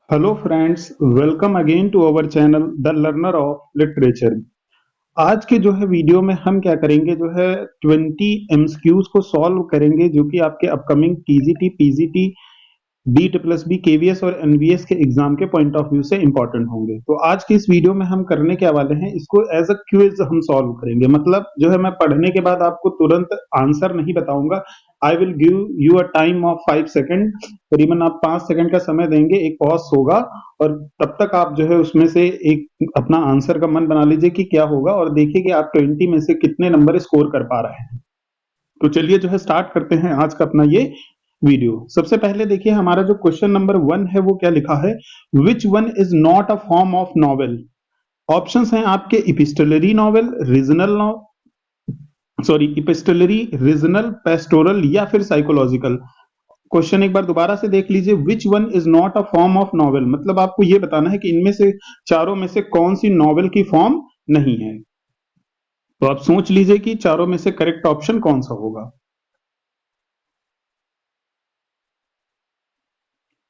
Hello friends, welcome again to our channel the learner of literature. आज के जो है वीडियो में हम क्या करेंगे जो है 20 एमसीक्यूज को सॉल्व करेंगे जो कि आपके upcoming TGT, PGT, डीट plus B, KVS और एनवीएस के एग्जाम के पॉइंट ऑफ व्यू से इंपॉर्टेंट होंगे। तो आज के इस वीडियो में हम करने के वाले हैं, इसको एज अ क्विज हम सॉल्व करेंगे। मतलब जो है मैं पढ़ने के बाद आपको तुरंत आंसर नहीं बताऊंगा। I will give you a time of 5 second. करीबन आप 5 सेकेंड का समय देंगे, एक पॉज होगा और तब तक आप जो है उसमें से एक अपना आंसर का मन बना लीजिए कि क्या होगा और देखिए कि आप 20 में से कितने नंबर स्कोर कर पा रहे हैं। तो चलिए जो है स्टार्ट करते हैं आज का अपना ये वीडियो। सबसे पहले देखिए हमारा जो क्वेश्चन नंबर 1 है वो क्या लिखा है, which one is not a form of novel. Options हैं आपके इपिस्टलरी नॉवेल, रीजनल इपिस्टलरी, रीजनल, पेस्टोरल या फिर साइकोलॉजिकल। क्वेश्चन एक बार दोबारा से देख लीजिए, which one is not a form of novel, मतलब आपको ये बताना है कि इनमें से चारों में से कौन सी नॉवेल की फॉर्म नहीं है। तो आप सोच लीजिए कि चारों में से करेक्ट ऑप्शन कौन सा होगा।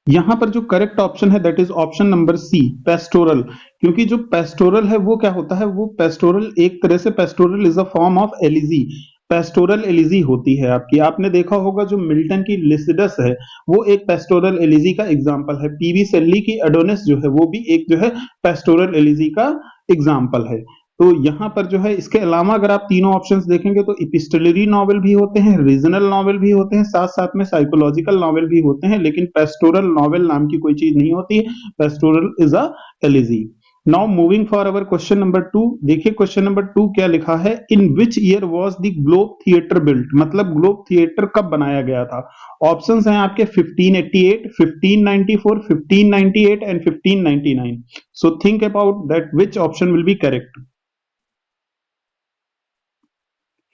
यहां पर जो करेक्ट ऑप्शन है that is option number C, pastoral. क्योंकि जो पेस्टोरल है वो क्या होता है, वो पेस्टोरल एक तरह से pastoral is a form of elegy. Pastoral elegy होती है आपकी, आपने देखा होगा जो मिल्टन की लिसिडस है वो एक पेस्टोरल एलिजी का एग्जाम्पल है। पीवी सेल्ली की एडोनिस जो है वो भी एक जो है पेस्टोरल एलिजी का एग्जाम्पल है। तो यहाँ पर जो है इसके अलावा अगर आप तीनों ऑप्शंस देखेंगे तो इपिस्टलरी नॉवेल भी होते हैं, रीजनल नॉवेल भी होते हैं, साथ साथ में साइकोलॉजिकल नॉवेल भी होते हैं, लेकिन पेस्टोरल नॉवेल नाम की कोई चीज नहीं होती है। Pastoral is a elegy. Now moving for our question number 2। देखिए क्वेश्चन नंबर 2 क्या लिखा है, in which year was the Globe theatre built, मतलब ग्लोब थिएटर कब बनाया गया था। ऑप्शंस हैं आपके 1588, 1594, 1598 and 1599। So think about that which option will be correct.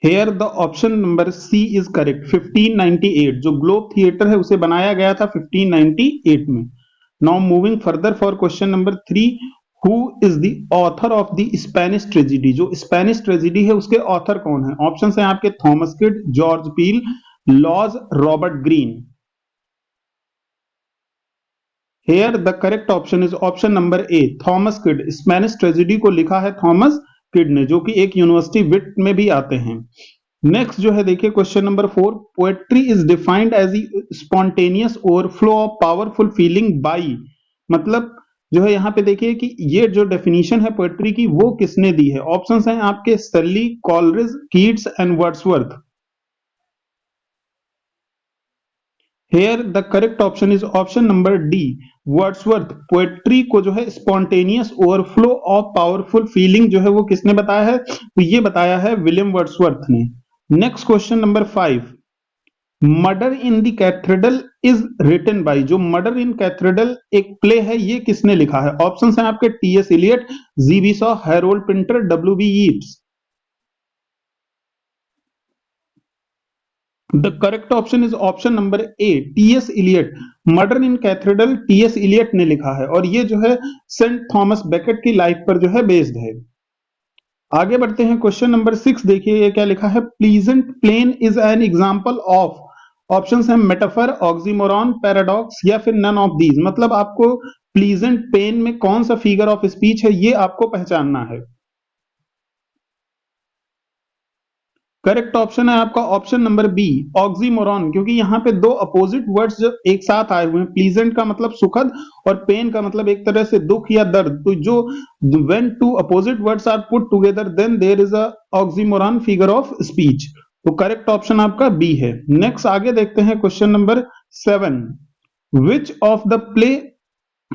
Here the option number C is correct. 1598 जो ग्लोब थिएटर है उसे बनाया गया था 1598 में। Now moving further for question number 3। Who is the author of the Spanish tragedy, जो Spanish tragedy है उसके ऑथर कौन है। ऑप्शन है आपके Thomas Kyd, George Peele, Lodge, Robert Greene. Here the correct option is option number A, Thomas Kyd. Spanish tragedy को लिखा है थॉमस किड ने, जो कि एक यूनिवर्सिटी विट में भी आते हैं। नेक्स्ट जो है देखिए question number 4। Poetry is defined as spontaneous overflow of powerful feeling by, मतलब जो है यहाँ पे देखिए कि ये जो डेफिनेशन है पोएट्री की वो किसने दी है। ऑप्शंस हैं आपके Shelley, Coleridge, Keats and Wordsworth. Here the correct option is option number D, Wordsworth. Poetry को जो है spontaneous overflow of powerful feeling जो है वो किसने बताया है, तो ये बताया है विलियम वर्ड्सवर्थ ने। Next question number 5। Murder in the cathedral is written by, जो मर्डर इन कैथेड्रल एक प्ले है ये किसने लिखा है। ऑप्शंस हैं आपके TS Eliot, GB Shaw, Harold Pinter, W B Yeats. The correct option is option number A, TS Eliot. Murder in cathedral TS Eliot ने लिखा है और ये जो है सेंट थॉमस बेकेट की लाइफ पर जो है बेस्ड है। आगे बढ़ते हैं क्वेश्चन नंबर 6। देखिए ये क्या लिखा है, pleasant plain is an example of. Options हैं मेटाफर, ऑक्सीमोरॉन, पैराडॉक्स या फिर नन ऑफ दीज। मतलब आपको प्लीजेंट पेन में कौन सा फिगर ऑफ स्पीच है ये आपको पहचानना है। करेक्ट ऑप्शन है आपका ऑप्शन नंबर बी, ऑक्सीमोरॉन। क्योंकि यहाँ पे दो अपोजिट वर्ड्स जो एक साथ आए हुए हैं, प्लीजेंट का मतलब सुखद और पेन का मतलब एक तरह से दुख या दर्द। तो जो when two opposite words are put together then there is a oxymoron figure of speech. तो करेक्ट ऑप्शन आपका बी है। नेक्स्ट आगे देखते हैं question number 7। Which of the play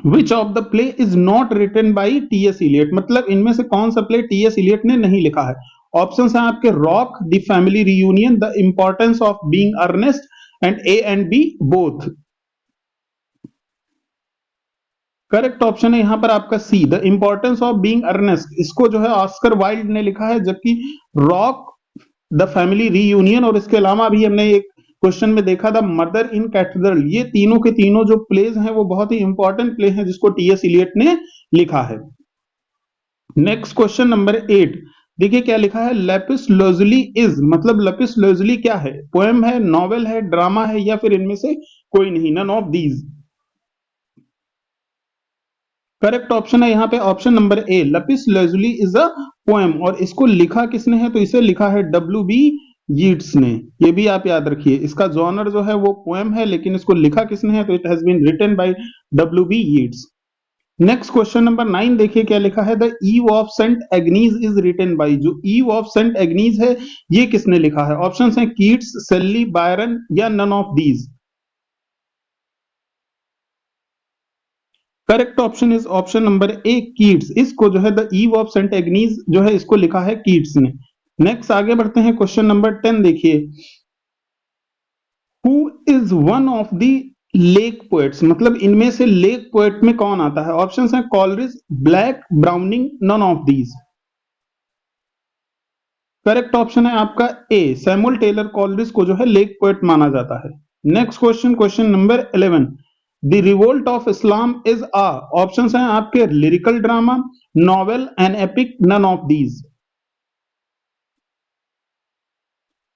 which of the play is not written by TS Eliot, मतलब इनमें से कौन सा प्ले टीएस इलियट ने नहीं लिखा है। ऑप्शंस हैं आपके rock, the family reunion, the importance of being earnest and A and B both. Correct option है यहां पर आपका C, the importance of being earnest. इसको जो है ऑस्कर वाइल्ड ने लिखा है, जबकि रॉक, द फैमिली रीयूनियन और इसके अलावा भी हमने एक क्वेश्चन में देखा था मदर इन कैथेड्रल, ये तीनों के तीनों जो प्लेज हैं वो बहुत ही इंपॉर्टेंट प्ले हैं जिसको टीएस इलियट ने लिखा है। Next question number 8। देखिए क्या लिखा है, लेपिस लोजुली इज, मतलब लेपिस लोजुली क्या है, पोएम है, नॉवेल है, ड्रामा है या फिर इनमें से कोई नहीं, none of these. Correct option है यहाँ पे option number A, lapis lazuli is a poem. और इसको लिखा किसने है? तो इसे लिखा है W.B. यीट्स ने। ये भी आप याद रखिए, इसका जॉनर जो है वो पोएम है, लेकिन इसको लिखा किसने है? तो it has been written by W.B. Yeats. Next question number 9 देखिए क्या लिखा है, the eve of Saint Agnes is written by. जो ईव ऑफ सेंट एग्नीज है ये किसने लिखा है? ऑप्शंस हैं कीट्स, सेली, बायरन या none of these. Correct option is option number A, Keats. इसको जो है the eve of Saint Agnes जो है इसको लिखा है कीट्स ने। नेक्स्ट आगे बढ़ते हैं, क्वेश्चन नंबर 10 देखिए, who is one of the lake poets. मतलब इनमें से लेक पोएट में कौन आता है? ऑप्शंस हैं Coleridge, Blake, Browning, none of these. Correct option है आपका ए, सैमुअल टेलर कॉलरिज को जो है लेक पोएट माना जाता है। Next question, question number 11, the revolt of Islam is a. Options हैं आपके lyrical drama, novel, an epic, none of these.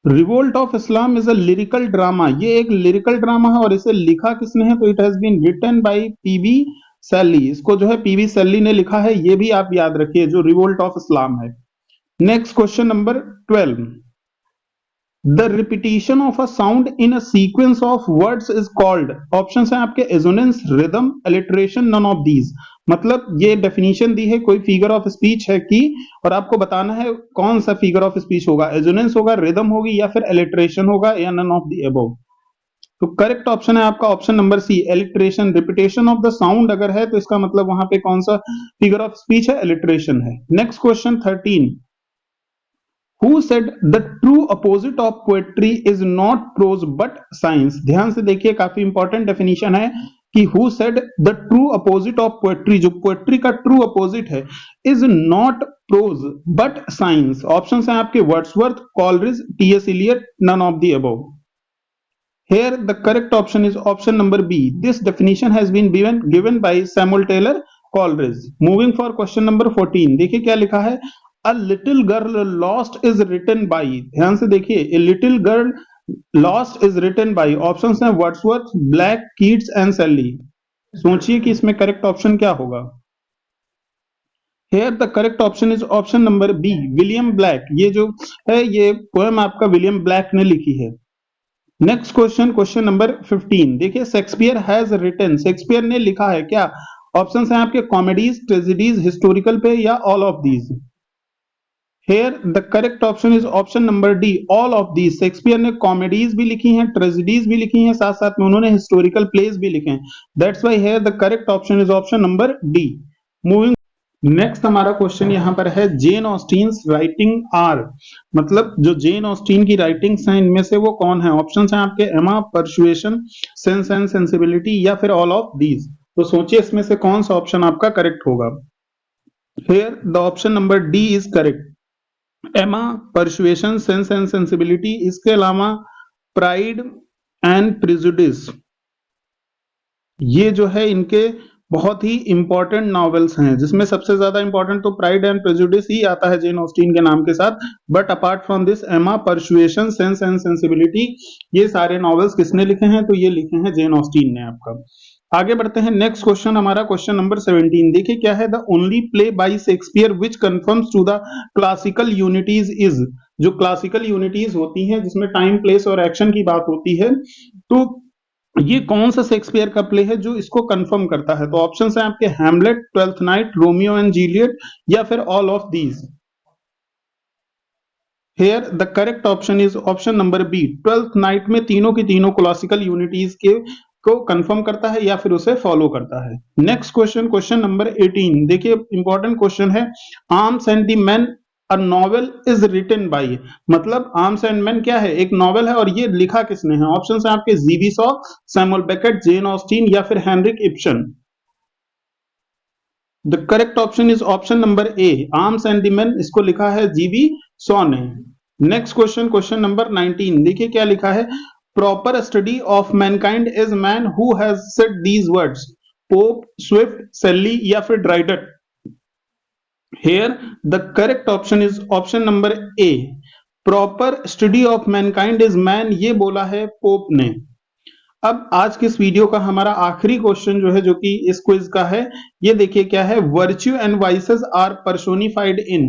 Revolt of Islam is a lyrical drama. ये एक लिरिकल ड्रामा है और इसे लिखा किसने है? तो it has been written by PB Shelley. इसको जो है पीबी सैली ने लिखा है, ये भी आप याद रखिए, जो रिवोल्ट ऑफ इस्लाम है। Next question number 12, the repetition of a sound in a sequence of words is called. Options हैं आपके assonance, rhythm, alliteration, none of these. मतलब ये डेफिनेशन दी है, कोई फिगर ऑफ स्पीच है की, और आपको बताना है कौन सा फिगर ऑफ स्पीच होगा, एजोनेंस होगा, रिदम होगी या फिर अलिटरेशन होगा या नन ऑफ द अबव। तो करेक्ट ऑप्शन है आपका option number C, alliteration. Repetition of the sound अगर है तो इसका मतलब वहां पे कौन सा फिगर ऑफ स्पीच है? अलिटरेशन है। Next question 13, Who said the true opposite of poetry is not prose but science। ध्यान से देखिए, काफी इंपॉर्टेंट डेफिनेशन है कि who said the true opposite of poetry, जो पोएट्री का ट्रू अपोजिट है, is not prose but science। ऑप्शंस हैं आपके Wordsworth, Coleridge, TS. Eliot, none of the above। Here the correct option is option number B. This definition has been given by Samuel Taylor Coleridge। Moving for question number 14, देखिए क्या लिखा है, A little girl lost is written by। ध्यान से देखिए, A little girl lost is written by। Options हैं Wordsworth, black, Keats and सेली। सोचिए कि इसमें करेक्ट ऑप्शन क्या होगा। Here the correct option is option number B, William black. ये जो है ये पोएम आपका विलियम ब्लैक ने लिखी है। नेक्स्ट क्वेश्चन, क्वेश्चन नंबर 15, देखिए शेक्सपियर हैज रिटन। शेक्सपियर ने लिखा है क्या? ऑप्शंस हैं आपके कॉमेडीज, ट्रेजेडीज, हिस्टोरिकल प्ले या all of these. Here the correct option is option number D, all of these। Shakespeare ने कॉमेडीज भी लिखी हैं, ट्रेजेडीज भी लिखी हैं, साथ साथ में उन्होंने हिस्टोरिकल प्लेस भी लिखे हैं। That's why here the correct option is option number D। Moving next हमारा क्वेश्चन यहाँ पर है, जेन ऑस्टिन्स राइटिंग आर। मतलब जो जेन ऑस्टिन की राइटिंग्स हैं इनमें से वो कौन है? ऑप्शंस हैं आपके एमा, परसुएशन, सेंस एंड सेंसिबिलिटी या फिर ऑल ऑफ दीज। तो सोचिए इसमें से कौन सा ऑप्शन आपका करेक्ट होगा। Here the option number D is correct. एमा, परसुएशन, सेंस एंड सेंसिबिलिटी, इसके अलावा प्राइड एंड प्रिजुडिस, ये जो है इनके बहुत ही इंपॉर्टेंट नॉवेल्स हैं, जिसमें सबसे ज्यादा इंपॉर्टेंट तो प्राइड एंड प्रेजुडिस ही आता है जेन ऑस्टिन के नाम के साथ। बट अपार्ट फ्रॉम दिस, एमा, परसुएशन, सेंस एंड सेंसिबिलिटी, ये सारे नॉवेल्स किसने लिखे हैं? तो ये लिखे हैं जेन ऑस्टिन ने आपका। आगे बढ़ते हैं, नेक्स्ट क्वेश्चन हमारा क्वेश्चन नंबर 17, देखिए क्या है, the only play by Shakespeare which confirms to the classical unities is. जो क्लासिकल यूनिटीज होती हैं जिसमें टाइम, प्लेस और एक्शन की बात होती है, तो ये कौन सा शेक्सपियर का प्ले है जो इसको कंफर्म करता है? तो ऑप्शंस हैं आपके Hamlet, Twelfth Night, Romeo and Juliet या फिर all of these. Here the correct option is option number B, Twelfth Night में तीनों की तीनों क्लासिकल यूनिटीज के को कंफर्म करता है या फिर उसे फॉलो करता है। नेक्स्ट क्वेश्चन, क्वेश्चन नंबर 18, देखिए इंपॉर्टेंट क्वेश्चन है, arms and the man a novel is written by. मतलब आर्म्स एंड मैन क्या है? एक नॉवेल है और ये लिखा किसने है? ऑप्शंस हैं आपके G B Shaw, Samuel Beckett, Jane Austen या फिर Henrik Ibsen. The correct option is option number A, arms and the man, इसको लिखा है जीवी शॉ ने। नेक्स्ट क्वेश्चन, क्वेश्चन नंबर 19, देखिए क्या लिखा है, proper study of Mankind is man who has said these words. Pope, Swift, सेली या फिर Dryden. Here the correct option is option number A, proper study of mankind is man, ये बोला है पोप ने। अब आज के इस वीडियो का हमारा आखिरी क्वेश्चन जो है, जो कि इस क्विज का है, ये देखिए क्या है, virtue and vices are personified in.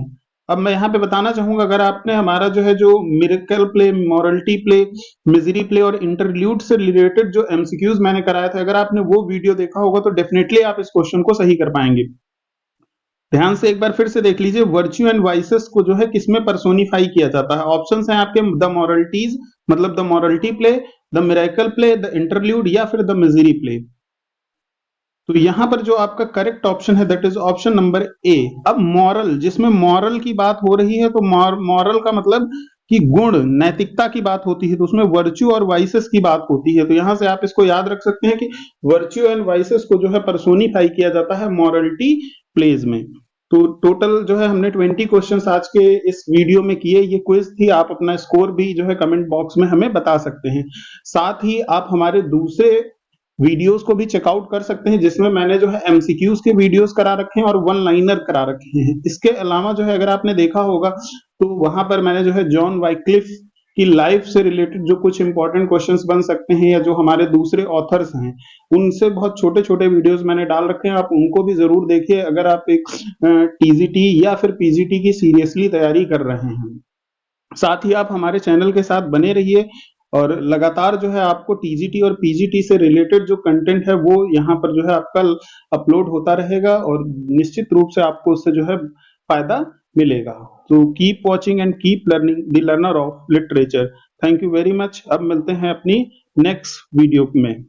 अब मैं यहाँ पे बताना चाहूंगा, अगर आपने हमारा जो है जो miracle play, morality play, misery play और इंटरल्यूड से रिलेटेड जो एमसीक्यूज मैंने कराया था, अगर आपने वो वीडियो देखा होगा तो डेफिनेटली आप इस क्वेश्चन को सही कर पाएंगे। ध्यान से एक बार फिर से देख लीजिए, वर्च्यू एंड वाइसेस को जो है किसमें पर्सोनिफाई किया जाता है। ऑप्शंस हैं आपके, द मॉरलिटीज मतलब the morality play, the miracle play, the interlude या फिर द मिजरी प्ले। तो यहां पर जो आपका करेक्ट ऑप्शन है दैट इज ऑप्शन नंबर ए। अब मॉरल, जिसमें मॉरल की बात हो रही है, तो मॉरल का मतलब कि गुण, नैतिकता की बात होती है, तो उसमें वर्च्यू और वाइसेस की बात होती है। तो यहां से आप इसको याद रख सकते हैं कि वर्च्यू एंड वाइसेस को जो है पर्सोनिफाई किया जाता है मॉरलिटी प्लेज में। तो टोटल जो है हमने 20 क्वेश्चंस आज के इस वीडियो में किए। ये क्विज थी, आप अपना स्कोर भी जो है कमेंट बॉक्स में हमें बता सकते हैं। साथ ही आप हमारे दूसरे वीडियोस को भी चेकआउट कर सकते हैं, जिसमें मैंने जो है एमसीक्यूज के वीडियोस करा रखे हैं और वन लाइनर करा रखे हैं। इसके अलावा जो है अगर आपने देखा होगा तो वहां पर मैंने जो है जॉन वाइक्लिफ की लाइफ से रिलेटेड जो कुछ इंपॉर्टेंट क्वेश्चंस बन सकते हैं, या जो हमारे दूसरे ऑथर्स हैं, उनसे बहुत छोटे छोटे वीडियोस मैंने डाल रखे हैं, आप उनको भी जरूर देखिए अगर आप एक टीजीटी या फिर पीजीटी की सीरियसली तैयारी कर रहे हैं। साथ ही आप हमारे चैनल के साथ बने रहिए और लगातार जो है आपको टीजीटी और पीजीटी से रिलेटेड जो कंटेंट है वो यहाँ पर जो है आपका अपलोड होता रहेगा, और निश्चित रूप से आपको उससे जो है फायदा मिलेगा। तो keep watching and keep learning, the learner of literature. Thank you very much. अब मिलते हैं अपनी नेक्स्ट वीडियो में।